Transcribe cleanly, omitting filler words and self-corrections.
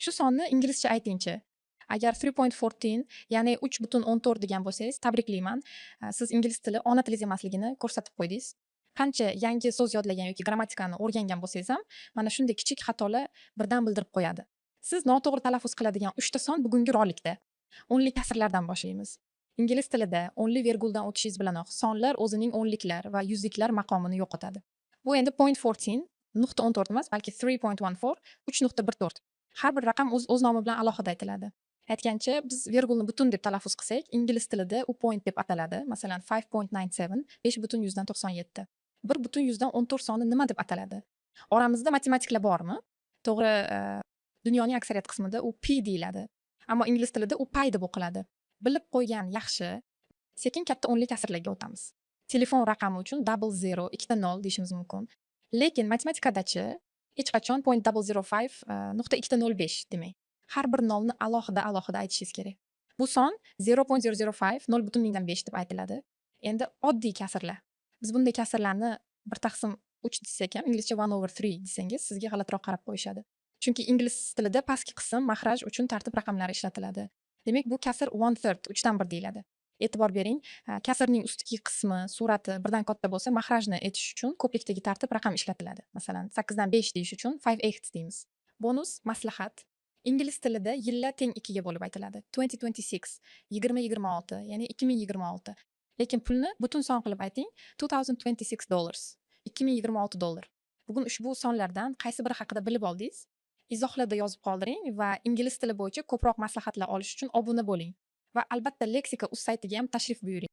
Shu sonni inglizcha aytingchi. Agar 3.14 ya'ni 3.14 degan bo'lsangiz, tabriklayman. Siz ingliz tili ona tilingiz emasligini ko'rsatib qo'ydingiz. Qancha yangi so'z yodlagan yoki grammatikani o'rgangan bo'lsangiz ham, mana shunday kichik xatolar birdan bildirib qo'yadi. Siz noto'g'ri talaffuz qiladigan 3 ta son bugungi rolikda. O'nli kasrlardan boshlaymiz. Ingliz tilida o'nli verguldan o'tishingiz bilanoq sonlar o'zining o'nliklar va yuzliklar maqomini yo'qotadi. Bu endi 0.14 nuqta 14 emas, balki 3.14, 3.14. Har bir raqam o'z nomi bilan alohida aytiladi. Aytgancha, biz vergulni butun deb talaffuz qilsak, ingliz tilida u point deb ataladi. Masalan, 5.97, 5.97. 1.14 soni nima deb ataladi? Oramizda matematiklar bormi? To'g'ri, dunyoning aksariyat qismida u pi deyiladi. Ammo ingliz tilida u pay deb o'qiladi. Bilib qo'ygan yaxshi. Sekin katta o'nli kasrlarga o'tamiz. Telefon raqami uchun 00, ikkita 0 deyishimiz mumkin. Lekin matematikadachi hech qachon 0.005 demang. Har bir nolni alohida aytishingiz kerak. Bu son 0.005 0.5 deb aytiladi. Endi oddiy kasrlar. Biz bunday kasrlarni 1/3 desak ham, inglizcha 1/3 desangiz, sizga g'alatiroq qarab qo'yishadi. Chunki ingliz tilida pastki qism mahraj uchun tartib raqamlari ishlatiladi. Demak, bu kasr 1/3, 3/1 deyiladi. E'tibor bering, kasrning ustki qismi, surati birdan katta bo'lsa, mahrajni aytish uchun ko'plikdagi tartib raqam ishlatiladi. Masalan, 8 dan 5 deyish uchun 5/8 deymiz. Bonus maslahat. Ingliz tilida yillar teng 2 ga bo'lib aytiladi. 2026, 2026, ya'ni 2026. Lekin pulni butun son qilib ayting, $2026. 2026 dollar. Bugun ushbu sonlardan qaysi biri haqida bilib oldingiz? Izohlarda yozib qoldiring va ingliz tili bo'yicha ko'proq maslahatlar olish uchun obuna bo'ling. Va albatta Lexika.uz saytiga ham tashrif buyuring.